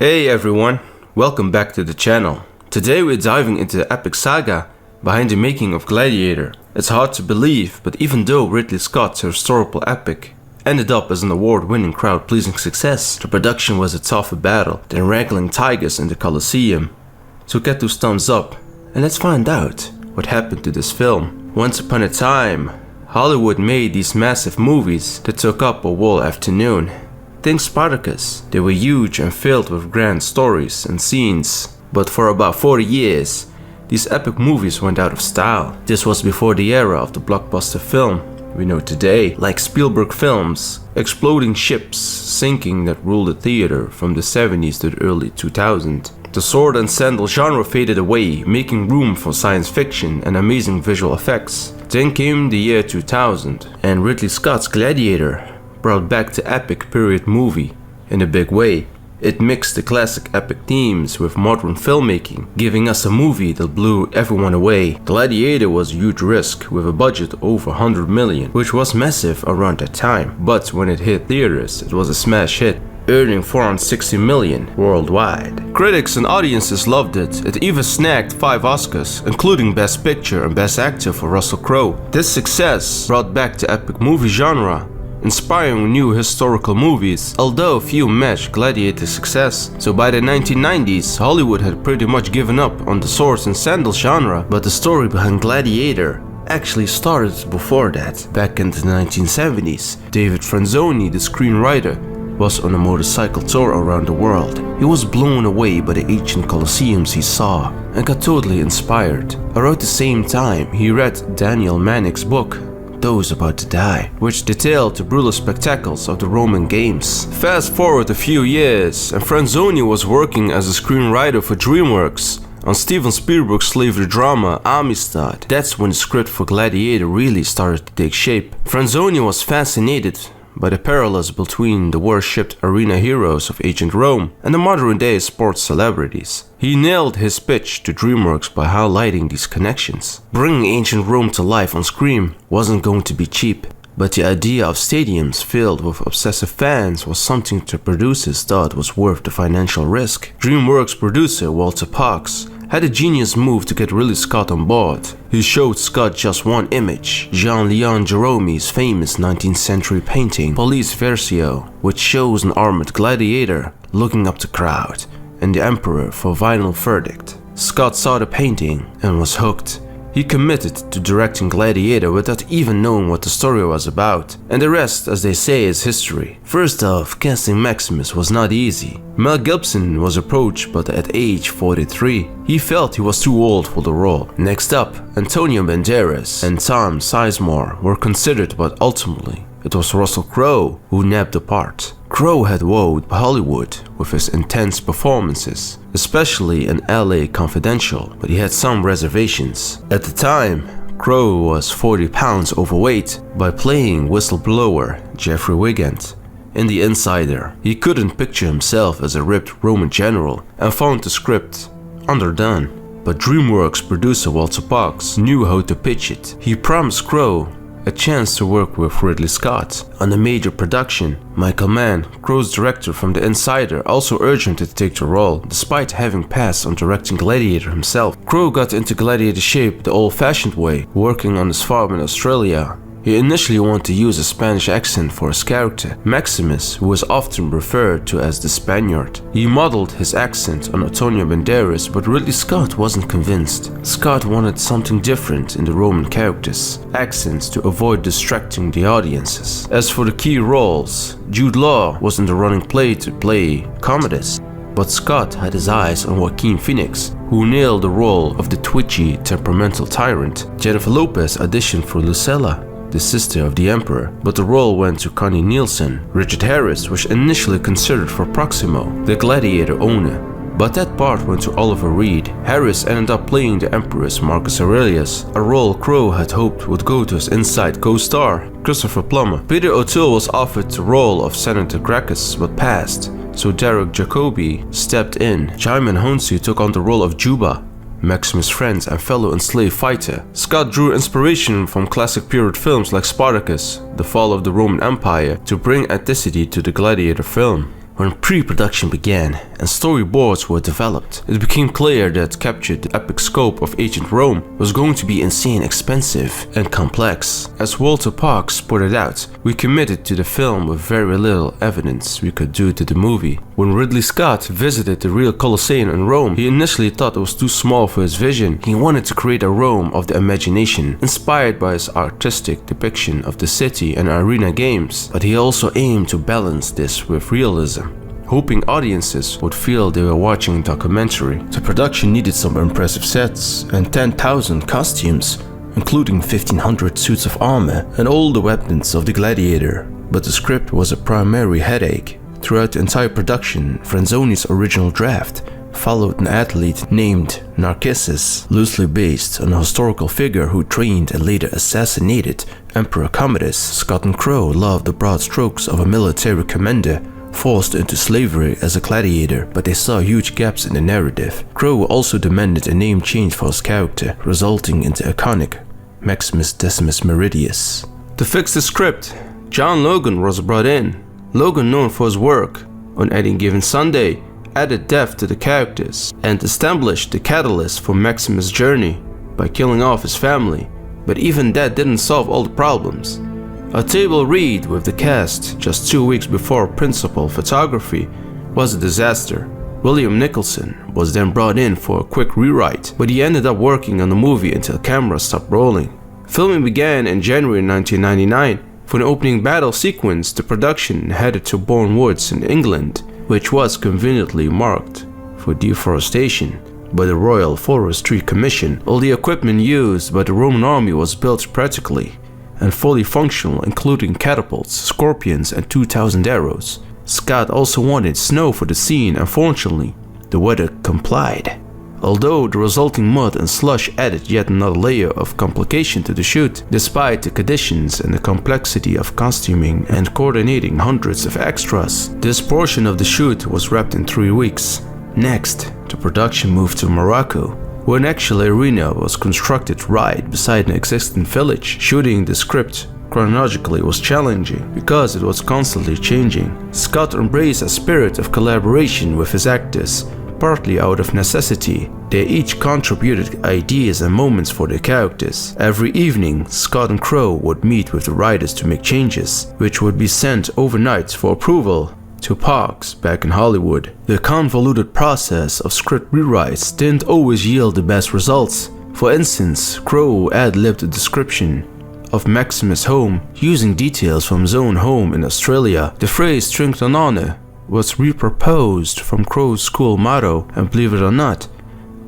Hey everyone, welcome back to the channel. Today we're diving into the epic saga behind the making of Gladiator. It's hard to believe, but even though Ridley Scott's historical epic ended up as an award-winning crowd-pleasing success, the production was a tougher battle than wrangling tigers in the Colosseum. So get those thumbs up and let's find out what happened to this film. Once upon a time, Hollywood made these massive movies that took up a whole afternoon. Think Spartacus. They were huge and filled with grand stories and scenes. But for about 40 years, these epic movies went out of style. This was before the era of the blockbuster film we know today, like Spielberg films, exploding ships, sinking that ruled the theater from the 70s to the early 2000s. The sword and sandal genre faded away, making room for science fiction and amazing visual effects. Then came the year 2000, and Ridley Scott's Gladiator brought back the epic period movie in a big way. It mixed the classic epic themes with modern filmmaking, giving us a movie that blew everyone away. Gladiator was a huge risk with a budget over 100 million, which was massive around that time. But when it hit theaters, it was a smash hit, earning 460 million worldwide. Critics and audiences loved it. It even snagged 5 Oscars, including Best Picture and Best Actor for Russell Crowe. This success brought back the epic movie genre, inspiring new historical movies, although few matched Gladiator's success. So by the 1990s, Hollywood had pretty much given up on the swords and sandal genre, but the story behind Gladiator actually started before that. Back in the 1970s, David Franzoni, the screenwriter, was on a motorcycle tour around the world. He was blown away by the ancient colosseums he saw and got totally inspired. Around the same time, he read Daniel Manning's book, Those About to Die, which detailed the brutal spectacles of the Roman games. Fast forward a few years, and Franzoni was working as a screenwriter for DreamWorks on Steven Spielberg's slavery drama Amistad. That's when the script for Gladiator really started to take shape. Franzoni was fascinated by the parallels between the worshipped arena heroes of ancient Rome and the modern-day sports celebrities. He nailed his pitch to DreamWorks by highlighting these connections. Bringing ancient Rome to life on screen wasn't going to be cheap, but the idea of stadiums filled with obsessive fans was something the producers thought was worth the financial risk. DreamWorks producer Walter Parks had a genius move to get Ridley Scott on board. He showed Scott just one image, Jean-Leon Gérôme's famous 19th century painting, Police Versio, which shows an armored gladiator looking up the crowd and the emperor for final verdict. Scott saw the painting and was hooked. He committed to directing Gladiator without even knowing what the story was about, and the rest, as they say, is history. First off, casting Maximus was not easy. Mel Gibson was approached, but at age 43, he felt he was too old for the role. Next up, Antonio Banderas and Tom Sizemore were considered, but ultimately, it was Russell Crowe who nabbed the part. Crowe had wowed Hollywood with his intense performances, especially in LA Confidential, but he had some reservations. At the time, Crowe was 40 pounds overweight. By playing whistleblower Jeffrey Wigand in The Insider, he couldn't picture himself as a ripped Roman general and found the script underdone. But DreamWorks producer Walter Parks knew how to pitch it. He promised Crowe a chance to work with Ridley Scott on a major production. Michael Mann, Crowe's director from The Insider, also urged him to take the role, despite having passed on directing Gladiator himself. Crowe got into Gladiator shape the old-fashioned way, working on his farm in Australia. He initially wanted to use a Spanish accent for his character, Maximus, who was often referred to as the Spaniard. He modeled his accent on Antonio Banderas, but Ridley Scott wasn't convinced. Scott wanted something different in the Roman characters' accents to avoid distracting the audiences. As for the key roles, Jude Law was in the running play to play Commodus, but Scott had his eyes on Joaquin Phoenix, who nailed the role of the twitchy, temperamental tyrant. Jennifer Lopez auditioned for Lucilla, the sister of the emperor, but the role went to Connie Nielsen. Richard Harris was initially considered for Proximo, the gladiator owner, but that part went to Oliver Reed. Harris ended up playing the emperor's Marcus Aurelius, a role Crowe had hoped would go to his Inside co-star, Christopher Plummer. Peter O'Toole was offered the role of Senator Gracchus, but passed, so Derek Jacobi stepped in. Djimon Hounsou took on the role of Juba, Maximus' friend and fellow enslaved fighter. Scott drew inspiration from classic period films like Spartacus, The Fall of the Roman Empire, to bring authenticity to the Gladiator film. When pre-production began and storyboards were developed, it became clear that capturing the epic scope of ancient Rome was going to be insane expensive and complex. As Walter Parks pointed out, we committed to the film with very little evidence we could do to the movie. When Ridley Scott visited the real Colosseum in Rome, he initially thought it was too small for his vision. He wanted to create a Rome of the imagination, inspired by his artistic depiction of the city and arena games, but he also aimed to balance this with realism, hoping audiences would feel they were watching a documentary. The production needed some impressive sets and 10,000 costumes, including 1,500 suits of armor and all the weapons of the Gladiator. But the script was a primary headache. Throughout the entire production, Franzoni's original draft followed an athlete named Narcissus, loosely based on a historical figure who trained and later assassinated Emperor Commodus. Scott and Crowe loved the broad strokes of a military commander forced into slavery as a gladiator, but they saw huge gaps in the narrative. Crowe also demanded a name change for his character, resulting in the iconic Maximus Decimus Meridius. To fix the script, John Logan was brought in. Logan, known for his work on Any Given Sunday, added depth to the characters and established the catalyst for Maximus' journey by killing off his family, but even that didn't solve all the problems. A table read with the cast just 2 weeks before principal photography was a disaster. William Nicholson was then brought in for a quick rewrite, but he ended up working on the movie until cameras stopped rolling. Filming began in January 1999. For the opening battle sequence, the production headed to Bourne Woods in England, which was conveniently marked for deforestation by the Royal Forestry Commission. All the equipment used by the Roman army was built practically and fully functional, including catapults, scorpions, and 2,000 arrows. Scott also wanted snow for the scene, and fortunately, the weather complied. Although the resulting mud and slush added yet another layer of complication to the shoot, despite the conditions and the complexity of costuming and coordinating hundreds of extras, this portion of the shoot was wrapped in 3 weeks. Next, the production moved to Morocco, where an actual arena was constructed right beside an existing village. Shooting the script chronologically was challenging because it was constantly changing. Scott embraced a spirit of collaboration with his actors, partly out of necessity. They each contributed ideas and moments for their characters. Every evening, Scott and Crowe would meet with the writers to make changes, which would be sent overnight for approval to Parks back in Hollywood. The convoluted process of script rewrites didn't always yield the best results. For instance, Crowe ad-libbed a description of Maximus' home using details from his own home in Australia. The phrase "strength and honor" was reproposed from Crowe's school motto, and believe it or not,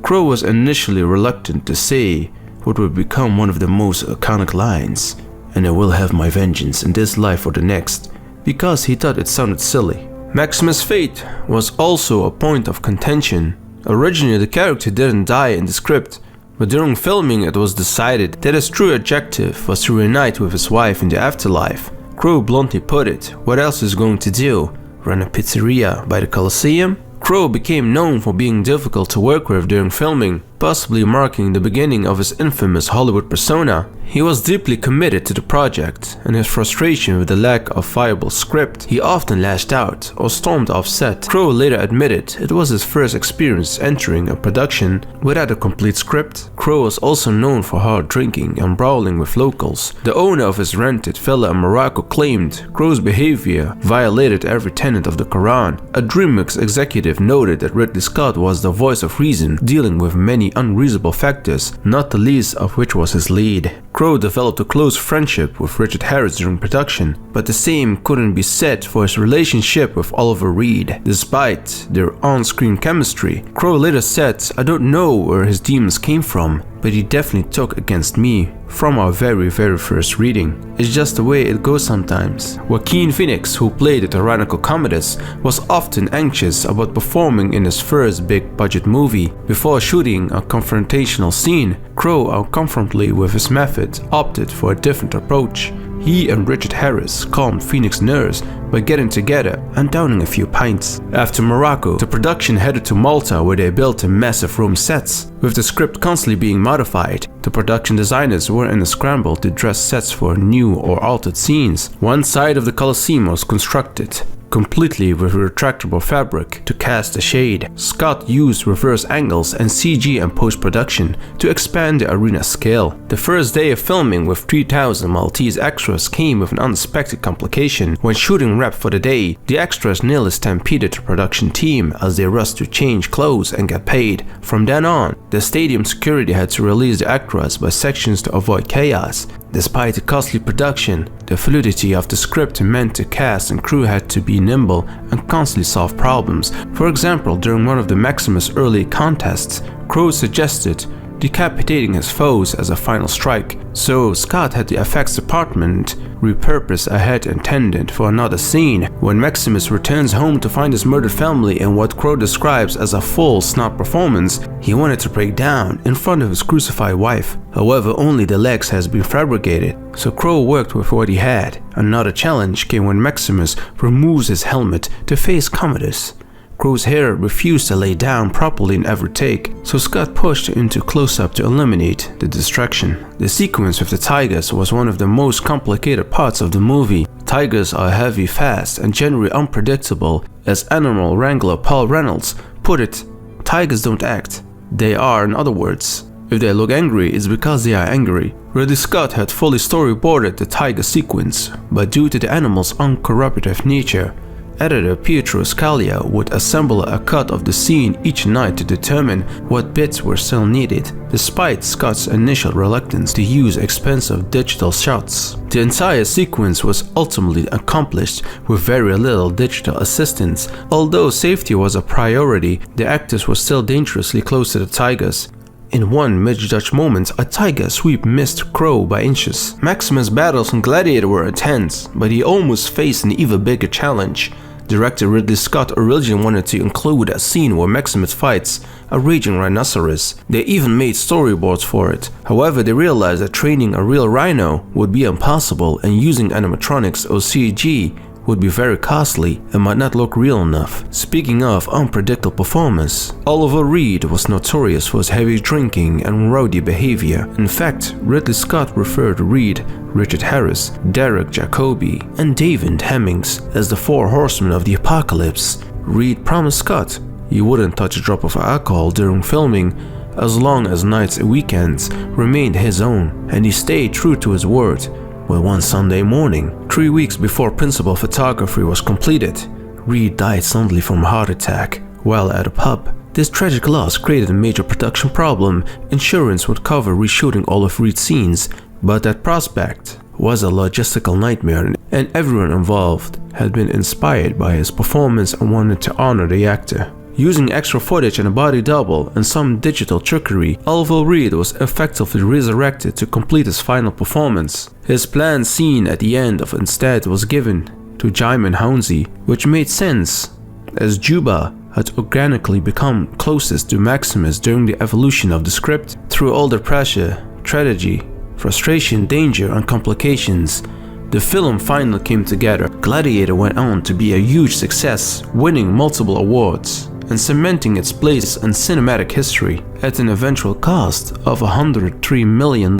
Crowe was initially reluctant to say what would become one of the most iconic lines, "and I will have my vengeance in this life or the next," because he thought it sounded silly. Maximus' fate was also a point of contention. Originally, the character didn't die in the script, but during filming it was decided that his true objective was to reunite with his wife in the afterlife. Crowe bluntly put it, what else is going to do? Run a pizzeria by the Colosseum? Crowe became known for being difficult to work with during filming, possibly marking the beginning of his infamous Hollywood persona. He was deeply committed to the project, and his frustration with the lack of viable script, he often lashed out or stormed off set. Crowe later admitted it was his first experience entering a production without a complete script. Crowe was also known for hard drinking and brawling with locals. The owner of his rented villa in Morocco claimed Crowe's behavior violated every tenet of the Quran. A DreamWorks executive noted that Ridley Scott was the voice of reason, dealing with many unreasonable factors, not the least of which was his lead. Crowe developed a close friendship with Richard Harris during production, but the same couldn't be said for his relationship with Oliver Reed. Despite their on-screen chemistry, Crowe later said, "I don't know where his demons came from, but he definitely took against me from our very first reading. It's just the way it goes sometimes." Joaquin Phoenix, who played the tyrannical Commodus, was often anxious about performing in his first big-budget movie. Before shooting a confrontational scene, Crowe, uncomfortably with his method, opted for a different approach. He and Richard Harris calmed Phoenix's nerves by getting together and downing a few pints. After Morocco, the production headed to Malta, where they built a massive room sets. With the script constantly being modified, the production designers were in a scramble to dress sets for new or altered scenes. One side of the Colosseum was constructed, completely with retractable fabric to cast the shade. Scott used reverse angles and CG and post-production to expand the arena scale. The first day of filming with 3,000 Maltese extras came with an unexpected complication. When shooting wrapped for the day, the extras nearly stampeded the production team as they rushed to change clothes and get paid. From then on, the stadium security had to release the extras by sections to avoid chaos. Despite the costly production, the fluidity of the script meant the cast and crew had to be nimble and constantly solve problems. For example, during one of the Maximus early contests, Crowe suggested decapitating his foes as a final strike, so Scott had the effects department repurpose a head intended for another scene. When Maximus returns home to find his murdered family in what Crowe describes as a full snot performance, he wanted to break down in front of his crucified wife. However, only the legs has been fabricated, so Crowe worked with what he had. Another challenge came when Maximus removes his helmet to face Commodus. Crowe's hair refused to lay down properly in every take, so Scott pushed into close-up to eliminate the distraction. The sequence with the tigers was one of the most complicated parts of the movie. Tigers are heavy, fast, and generally unpredictable. As animal wrangler Paul Reynolds put it, tigers don't act. They are, in other words. If they look angry, it's because they are angry. Ridley Scott had fully storyboarded the tiger sequence, but due to the animal's uncooperative nature, editor Pietro Scalia would assemble a cut of the scene each night to determine what bits were still needed, despite Scott's initial reluctance to use expensive digital shots. The entire sequence was ultimately accomplished with very little digital assistance. Although safety was a priority, the actors were still dangerously close to the tigers. In one misjudged moment, a tiger sweep missed Crowe by inches. Maximus' battles in Gladiator were intense, but he almost faced an even bigger challenge. Director Ridley Scott originally wanted to include a scene where Maximus fights a raging rhinoceros. They even made storyboards for it. However, they realized that training a real rhino would be impossible, and using animatronics or CG would be very costly and might not look real enough. Speaking of unpredictable performance, Oliver Reed was notorious for his heavy drinking and rowdy behavior. In fact, Ridley Scott referred to Reed, Richard Harris, Derek Jacobi, and David Hemmings as the four horsemen of the apocalypse. Reed promised Scott he wouldn't touch a drop of alcohol during filming as long as nights and weekends remained his own, and he stayed true to his word. Well, one Sunday morning, 3 weeks before principal photography was completed, Reed died suddenly from a heart attack while at a pub. This tragic loss created a major production problem. Insurance would cover reshooting all of Reed's scenes, but that prospect was a logistical nightmare, and everyone involved had been inspired by his performance and wanted to honor the actor. Using extra footage and a body double and some digital trickery, Oliver Reed was effectively resurrected to complete his final performance. His planned scene at the end of instead was given to Jaimin Hounsey, which made sense, as Juba had organically become closest to Maximus during the evolution of the script. Through all the pressure, tragedy, frustration, danger, and complications, the film finally came together. Gladiator went on to be a huge success, winning multiple awards and cementing its place in cinematic history. At an eventual cost of $103 million,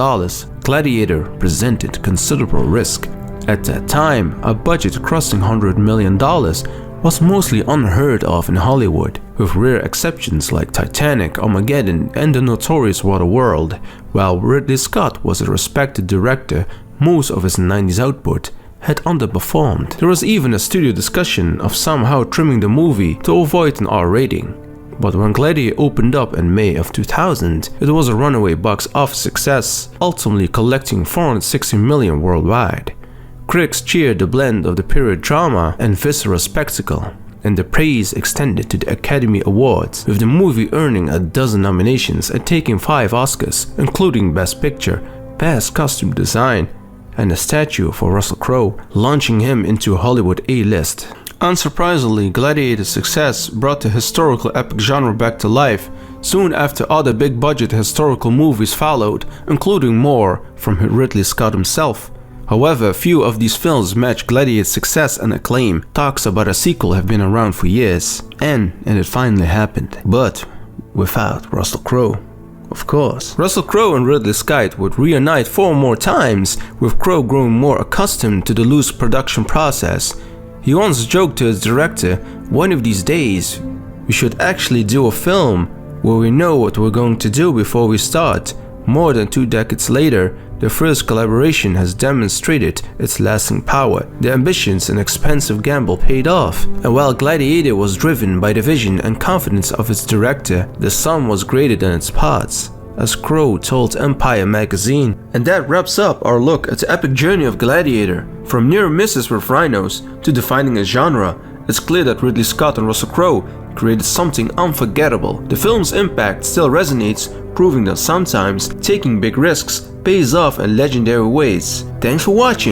Gladiator presented considerable risk. At that time, a budget crossing $100 million was mostly unheard of in Hollywood, with rare exceptions like Titanic, Armageddon, and the notorious Waterworld. While Ridley Scott was a respected director, most of his 90s output had underperformed. There was even a studio discussion of somehow trimming the movie to avoid an R rating. But when Gladiator opened up in May of 2000, it was a runaway box office success, ultimately collecting $460 million worldwide. Critics cheered the blend of the period drama and visceral spectacle, and the praise extended to the Academy Awards, with the movie earning a dozen nominations and taking 5 Oscars, including Best Picture, Best Costume Design, and a statue for Russell Crowe, launching him into a Hollywood A-list. Unsurprisingly, Gladiator's success brought the historical epic genre back to life. Soon after, other big-budget historical movies followed, including more from Ridley Scott himself. However, few of these films match Gladiator's success and acclaim. Talks about a sequel have been around for years, and it finally happened. But without Russell Crowe. Of course. Russell Crowe and Ridley Scott would reunite 4 more times, with Crowe growing more accustomed to the loose production process. He once joked to his director, "One of these days, we should actually do a film where we know what we're going to do before we start." More than 2 decades later, the first collaboration has demonstrated its lasting power. The ambitions and expensive gamble paid off, and while Gladiator was driven by the vision and confidence of its director, the sum was greater than its parts, as Crowe told Empire magazine. And that wraps up our look at the epic journey of Gladiator. From near misses with rhinos to defining a genre, it's clear that Ridley Scott and Russell Crowe created something unforgettable. The film's impact still resonates, proving that sometimes taking big risks pays off in legendary ways. Thanks for watching.